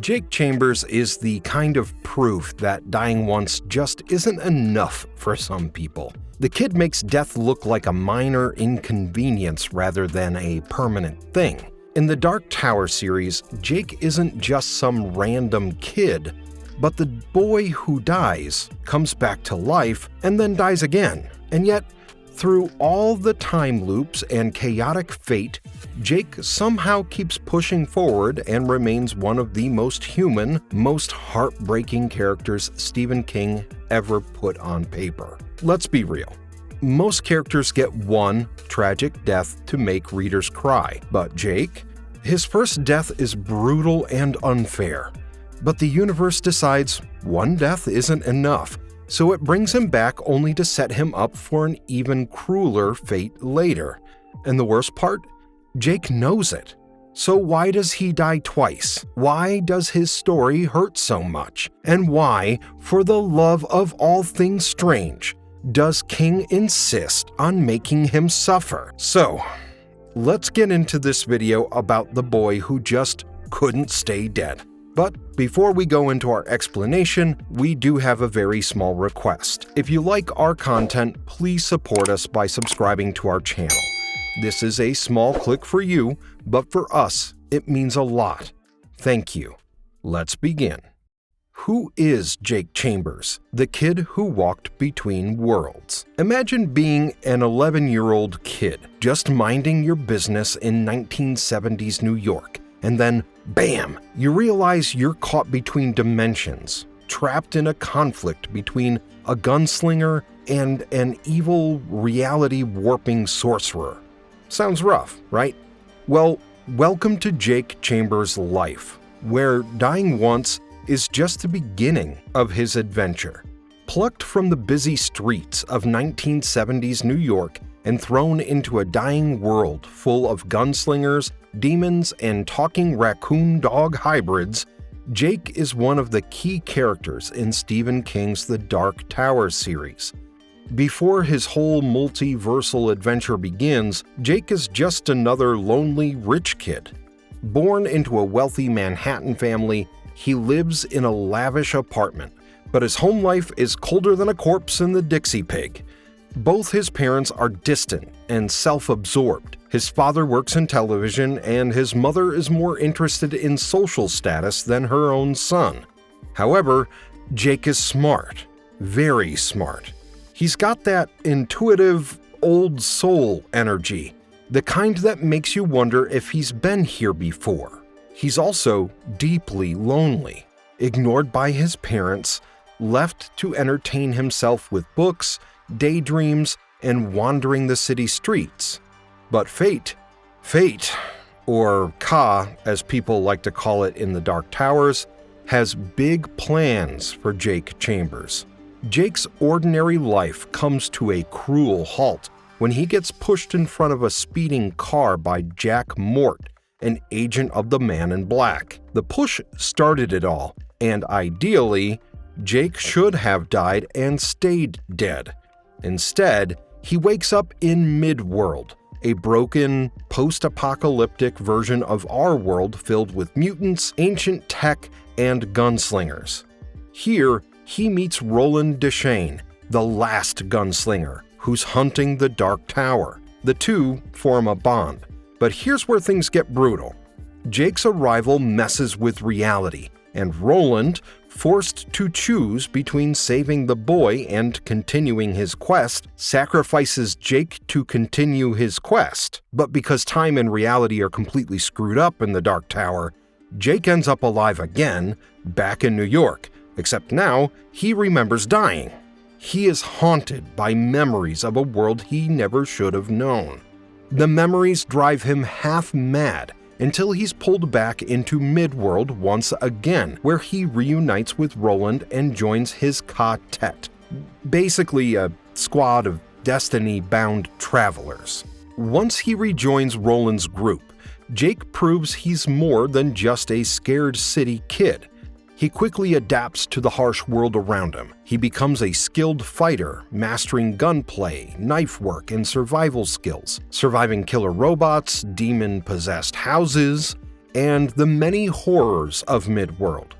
Jake Chambers is the kind of proof that dying once just isn't enough for some people. The kid makes death look like a minor inconvenience rather than a permanent thing. In the Dark Tower series, Jake isn't just some random kid, but the boy who dies, comes back to life, and then dies again. And yet, through all the time loops and chaotic fate, Jake somehow keeps pushing forward and remains one of the most human, most heartbreaking characters Stephen King ever put on paper. Let's be real. Most characters get one tragic death to make readers cry, but Jake? His first death is brutal and unfair, but the universe decides one death isn't enough, so it brings him back only to set him up for an even crueler fate later. And the worst part? Jake knows it. So why does he die twice? Why does his story hurt so much? And why, for the love of all things strange, does King insist on making him suffer? So, let's get into this video about the boy who just couldn't stay dead. But before we go into our explanation, we do have a very small request. If you like our content, please support us by subscribing to our channel. This is a small click for you, but for us, it means a lot. Thank you. Let's begin. Who is Jake Chambers, the kid who walked between worlds? Imagine being an 11-year-old kid, just minding your business in 1970s New York, and then, bam, you realize you're caught between dimensions, trapped in a conflict between a gunslinger and an evil reality-warping sorcerer. Sounds rough, right? Well, welcome to Jake Chambers' life, where dying once is just the beginning of his adventure. Plucked from the busy streets of 1970s New York and thrown into a dying world full of gunslingers, demons, and talking raccoon dog hybrids, Jake is one of the key characters in Stephen King's The Dark Tower series. Before his whole multiversal adventure begins, Jake is just another lonely rich kid. Born into a wealthy Manhattan family, he lives in a lavish apartment, but his home life is colder than a corpse in the Dixie Pig. Both his parents are distant and self-absorbed. His father works in television, and his mother is more interested in social status than her own son. However, Jake is smart, very smart. He's got that intuitive, old soul energy, the kind that makes you wonder if he's been here before. He's also deeply lonely, ignored by his parents, left to entertain himself with books, daydreams, and wandering the city streets. But fate, or Ka, as people like to call it in the Dark Towers, has big plans for Jake Chambers. Jake's ordinary life comes to a cruel halt when he gets pushed in front of a speeding car by Jack Mort, an agent of the Man in Black. The push started it all, and ideally, Jake should have died and stayed dead. Instead, he wakes up in Midworld, a broken, post-apocalyptic version of our world filled with mutants, ancient tech, and gunslingers. Here, he meets Roland Deschain, the last gunslinger, who's hunting the Dark Tower. The two form a bond. But here's where things get brutal. Jake's arrival messes with reality, and Roland, forced to choose between saving the boy and continuing his quest, sacrifices Jake to continue his quest. But because time and reality are completely screwed up in the Dark Tower, Jake ends up alive again, back in New York, except now he remembers dying. He is haunted by memories of a world he never should have known. The memories drive him half mad until he's pulled back into Midworld once again, where he reunites with Roland and joins his quartet, basically a squad of destiny-bound travelers. Once he rejoins Roland's group, Jake proves he's more than just a scared city kid. He quickly adapts to the harsh world around him. He becomes a skilled fighter, mastering gunplay, knife work, and survival skills, surviving killer robots, demon-possessed houses, and the many horrors of Midworld.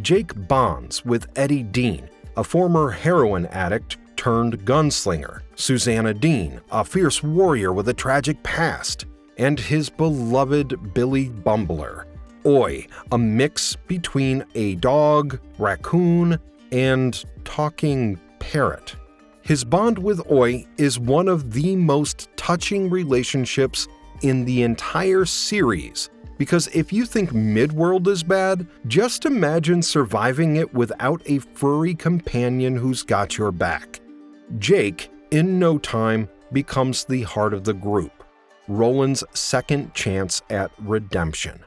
Jake bonds with Eddie Dean, a former heroin addict turned gunslinger, Susanna Dean, a fierce warrior with a tragic past, and his beloved Billy Bumbler, Oi, a mix between a dog, raccoon, and talking parrot. His bond with Oi is one of the most touching relationships in the entire series, because if you think Midworld is bad, just imagine surviving it without a furry companion who's got your back. Jake, in no time, becomes the heart of the group, Roland's second chance at redemption.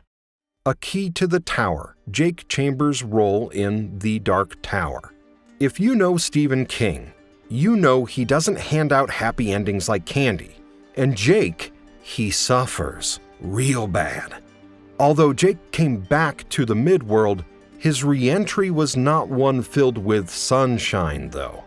A key to the Tower, Jake Chambers' role in The Dark Tower. If you know Stephen King, you know he doesn't hand out happy endings like candy, and Jake, he suffers real bad. Although Jake came back to the Midworld, his re-entry was not one filled with sunshine, though.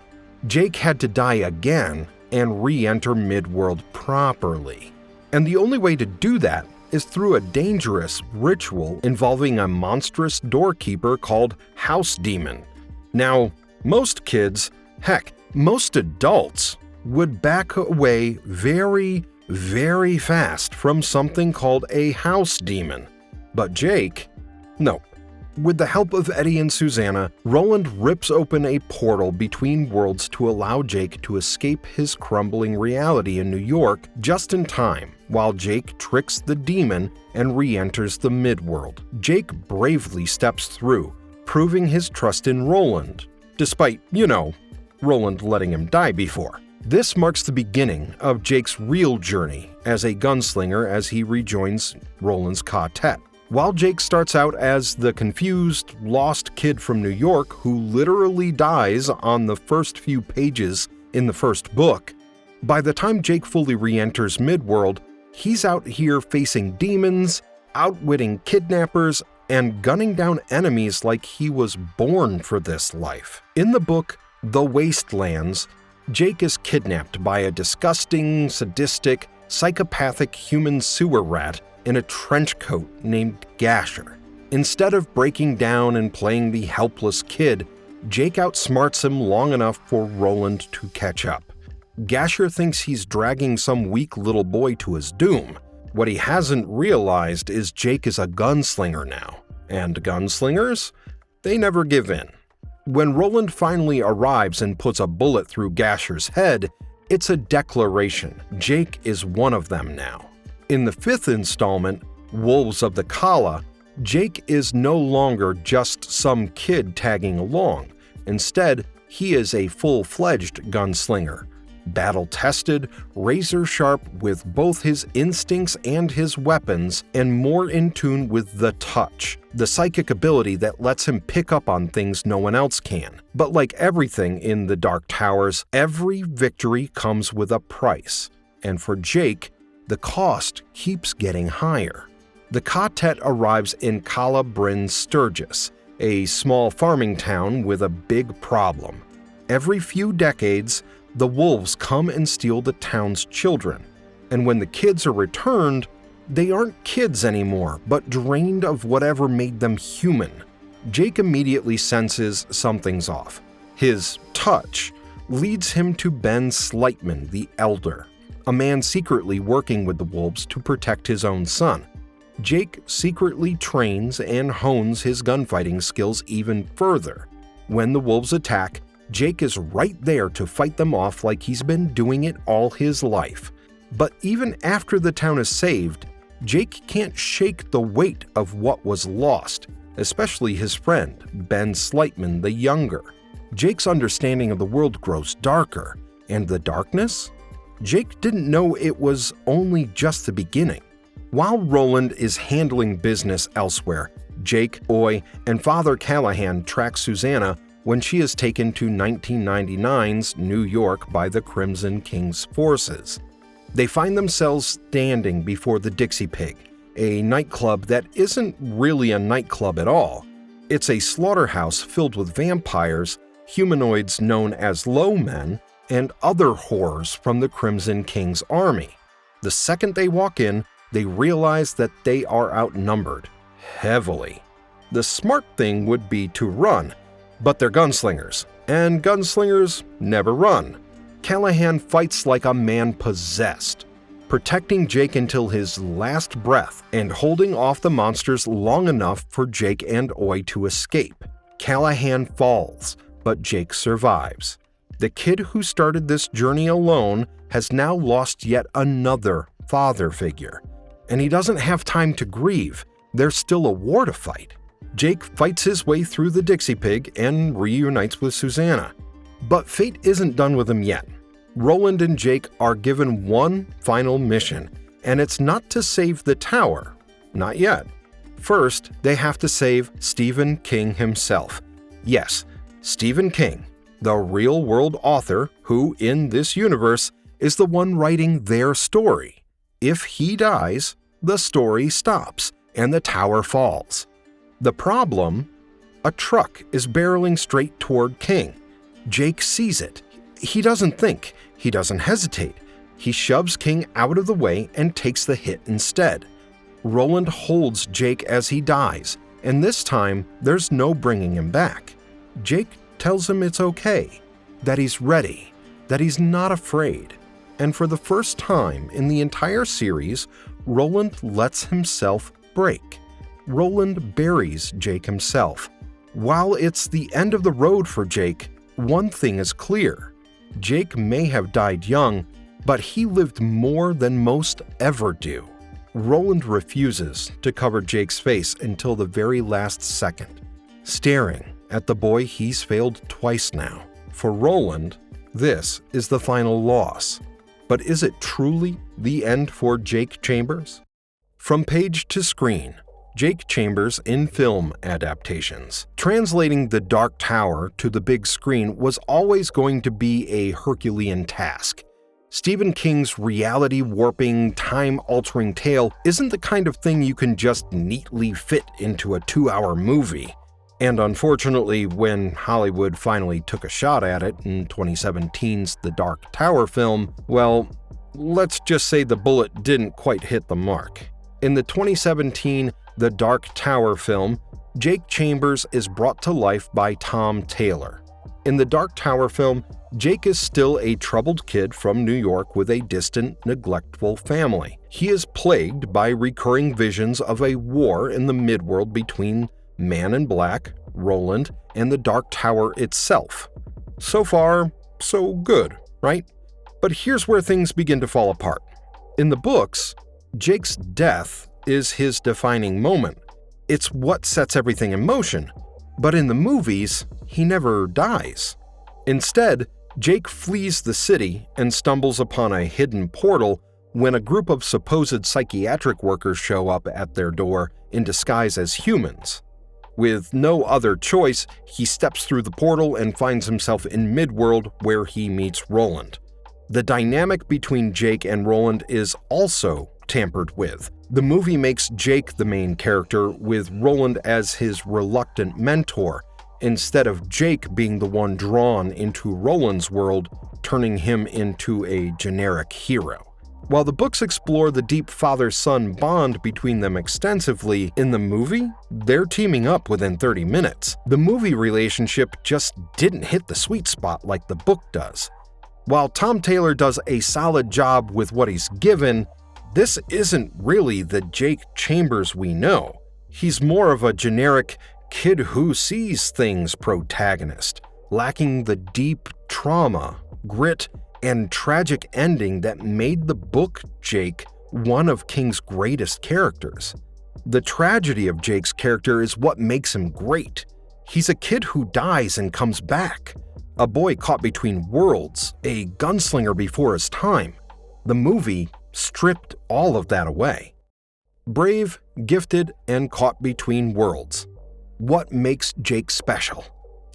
Jake had to die again and re-enter Midworld properly. And the only way to do that is through a dangerous ritual involving a monstrous doorkeeper called House Demon. Now, most kids, heck, most adults, would back away very, very fast from something called a house demon. But Jake, no. With the help of Eddie and Susanna, Roland rips open a portal between worlds to allow Jake to escape his crumbling reality in New York just in time, while Jake tricks the demon and re-enters the Midworld. Jake bravely steps through, proving his trust in Roland, despite, Roland letting him die before. This marks the beginning of Jake's real journey as a gunslinger as he rejoins Roland's quartet. While Jake starts out as the confused, lost kid from New York who literally dies on the first few pages in the first book, by the time Jake fully re-enters Midworld, he's out here facing demons, outwitting kidnappers, and gunning down enemies like he was born for this life. In the book The Wastelands, Jake is kidnapped by a disgusting, sadistic, psychopathic human sewer rat in a trench coat named Gasher. Instead of breaking down and playing the helpless kid, Jake outsmarts him long enough for Roland to catch up. Gasher thinks he's dragging some weak little boy to his doom. What he hasn't realized is Jake is a gunslinger now, and gunslingers, they never give in. When Roland finally arrives and puts a bullet through Gasher's head, it's a declaration. Jake is one of them now. In the fifth installment, Wolves of the Kala, Jake is no longer just some kid tagging along. Instead, he is a full-fledged gunslinger, battle-tested, razor-sharp with both his instincts and his weapons, and more in tune with the touch, the psychic ability that lets him pick up on things no one else can. But like everything in the Dark Towers, every victory comes with a price, and for Jake, the cost keeps getting higher. The quartet arrives in Cala Bryn Sturgis, a small farming town with a big problem. Every few decades, the wolves come and steal the town's children, and when the kids are returned, they aren't kids anymore, but drained of whatever made them human. Jake immediately senses something's off. His touch leads him to Ben Slightman, the Elder, a man secretly working with the wolves to protect his own son. Jake secretly trains and hones his gunfighting skills even further. When the wolves attack, Jake is right there to fight them off like he's been doing it all his life. But even after the town is saved, Jake can't shake the weight of what was lost, especially his friend, Ben Slightman the Younger. Jake's understanding of the world grows darker, and the darkness? Jake didn't know it was only just the beginning. While Roland is handling business elsewhere, Jake, Oi, and Father Callahan track Susanna when she is taken to 1999's New York by the Crimson King's forces. They find themselves standing before the Dixie Pig, a nightclub that isn't really a nightclub at all. It's a slaughterhouse filled with vampires, humanoids known as Low Men, and other horrors from the Crimson King's army. The second they walk in, they realize that they are outnumbered, heavily. The smart thing would be to run, but they're gunslingers, and gunslingers never run. Callahan fights like a man possessed, protecting Jake until his last breath and holding off the monsters long enough for Jake and Oi to escape. Callahan falls, but Jake survives. The kid who started this journey alone has now lost yet another father figure, and he doesn't have time to grieve. There's still a war to fight. Jake fights his way through the Dixie Pig and reunites with Susanna. But fate isn't done with him yet. Roland and Jake are given one final mission, and it's not to save the tower. Not yet. First, they have to save Stephen King himself. Yes, Stephen King, the real-world author who, in this universe, is the one writing their story. If he dies, the story stops, and the tower falls. The problem? A truck is barreling straight toward King. Jake sees it. He doesn't think. He doesn't hesitate. He shoves King out of the way and takes the hit instead. Roland holds Jake as he dies, and this time there's no bringing him back. Jake tells him it's okay, that he's ready, that he's not afraid. And for the first time in the entire series, Roland lets himself break. Roland buries Jake himself. While it's the end of the road for Jake, one thing is clear. Jake may have died young, but he lived more than most ever do. Roland refuses to cover Jake's face until the very last second, staring at the boy he's failed twice now. For Roland, this is the final loss. But is it truly the end for Jake Chambers? From page to screen, Jake Chambers in film adaptations. Translating The Dark Tower to the big screen was always going to be a Herculean task. Stephen King's reality-warping, time-altering tale isn't the kind of thing you can just neatly fit into a 2-hour movie. And unfortunately, when Hollywood finally took a shot at it in 2017's The Dark Tower film, well, let's just say the bullet didn't quite hit the mark. In the 2017 The Dark Tower film, Jake Chambers is brought to life by Tom Taylor. In the Dark Tower film, Jake is still a troubled kid from New York with a distant, neglectful family. He is plagued by recurring visions of a war in the midworld between Man in Black, Roland, and the Dark Tower itself. So far, so good, right? But here's where things begin to fall apart. In the books, Jake's death is his defining moment. It's what sets everything in motion. But in the movies, he never dies. Instead, Jake flees the city and stumbles upon a hidden portal when a group of supposed psychiatric workers show up at their door in disguise as humans. With no other choice, he steps through the portal and finds himself in Midworld where he meets Roland. The dynamic between Jake and Roland is also tampered with. The movie makes Jake the main character, with Roland as his reluctant mentor, instead of Jake being the one drawn into Roland's world, turning him into a generic hero. While the books explore the deep father-son bond between them extensively, in the movie, they're teaming up within 30 minutes. The movie relationship just didn't hit the sweet spot like the book does. While Tom Taylor does a solid job with what he's given, this isn't really the Jake Chambers we know. He's more of a generic kid who sees things protagonist, lacking the deep trauma, grit, and tragic ending that made the book Jake one of King's greatest characters. The tragedy of Jake's character is what makes him great. He's a kid who dies and comes back, a boy caught between worlds, a gunslinger before his time. The movie stripped all of that away. Brave, gifted, and caught between worlds. What makes Jake special?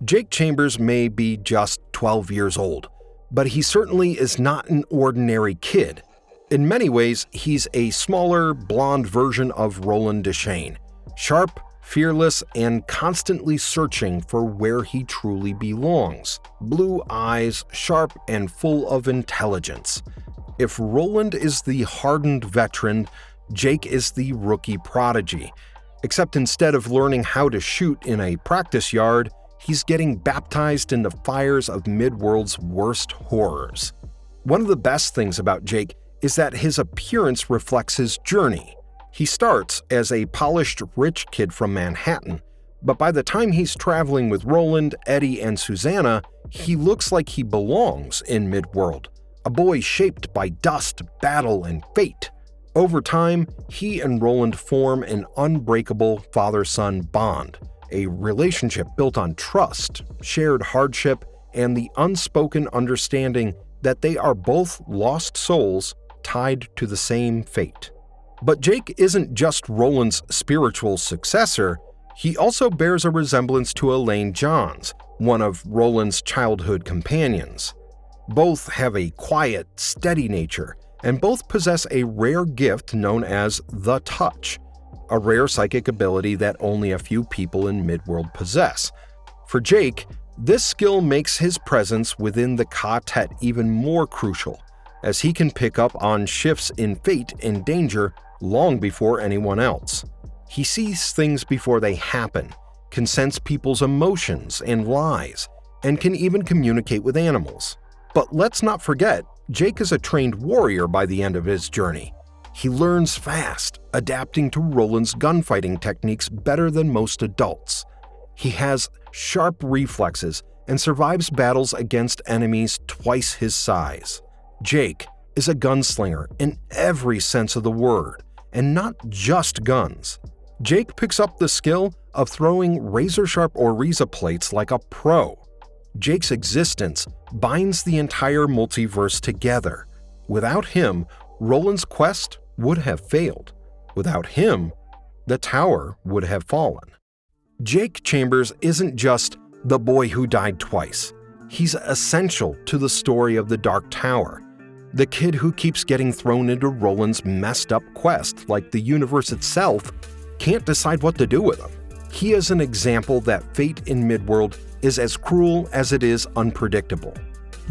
Jake Chambers may be just 12 years old, but he certainly is not an ordinary kid. In many ways, he's a smaller, blonde version of Roland Deschain, sharp, fearless, and constantly searching for where he truly belongs. Blue eyes, sharp and full of intelligence. If Roland is the hardened veteran, Jake is the rookie prodigy. Except instead of learning how to shoot in a practice yard, he's getting baptized in the fires of Midworld's worst horrors. One of the best things about Jake is that his appearance reflects his journey. He starts as a polished rich kid from Manhattan, but by the time he's traveling with Roland, Eddie, and Susanna, he looks like he belongs in Midworld, a boy shaped by dust, battle, and fate. Over time, he and Roland form an unbreakable father-son bond, a relationship built on trust, shared hardship, and the unspoken understanding that they are both lost souls tied to the same fate. But Jake isn't just Roland's spiritual successor, he also bears a resemblance to Elaine Johns, one of Roland's childhood companions. Both have a quiet, steady nature, and both possess a rare gift known as the touch, a rare psychic ability that only a few people in Midworld possess. For Jake, this skill makes his presence within the quartet even more crucial, as he can pick up on shifts in fate and danger long before anyone else. He sees things before they happen, can sense people's emotions and lies, and can even communicate with animals. But let's not forget, Jake is a trained warrior by the end of his journey. He learns fast, adapting to Roland's gunfighting techniques better than most adults. He has sharp reflexes and survives battles against enemies twice his size. Jake is a gunslinger in every sense of the word, and not just guns. Jake picks up the skill of throwing razor-sharp Oriza plates like a pro. Jake's existence binds the entire multiverse together. Without him, Roland's quest would have failed. Without him, the tower would have fallen. Jake Chambers isn't just the boy who died twice. He's essential to the story of the Dark Tower. The kid who keeps getting thrown into Roland's messed up quest like the universe itself can't decide what to do with him. He is an example that fate in Midworld is as cruel as it is unpredictable.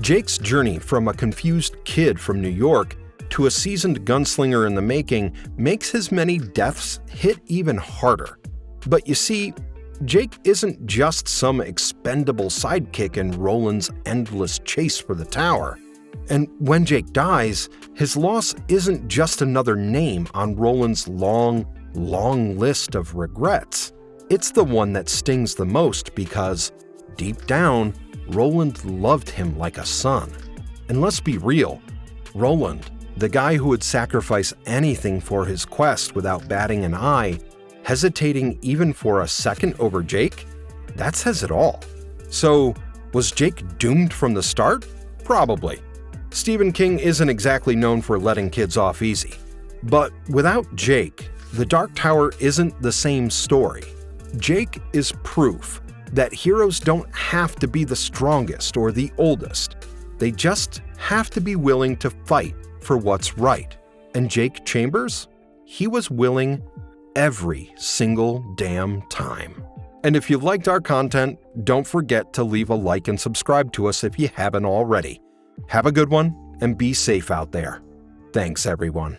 Jake's journey from a confused kid from New York to a seasoned gunslinger in the making makes his many deaths hit even harder. But you see, Jake isn't just some expendable sidekick in Roland's endless chase for the tower. And when Jake dies, his loss isn't just another name on Roland's long list of regrets. It's the one that stings the most because, deep down, Roland loved him like a son. And let's be real, Roland, the guy who would sacrifice anything for his quest without batting an eye, hesitating even for a second over Jake? That says it all. So, was Jake doomed from the start? Probably. Stephen King isn't exactly known for letting kids off easy. But without Jake, the Dark Tower isn't the same story. Jake is proof that heroes don't have to be the strongest or the oldest. They just have to be willing to fight for what's right. And Jake Chambers? He was willing every single damn time. And if you liked our content, don't forget to leave a like and subscribe to us if you haven't already. Have a good one and be safe out there. Thanks, everyone.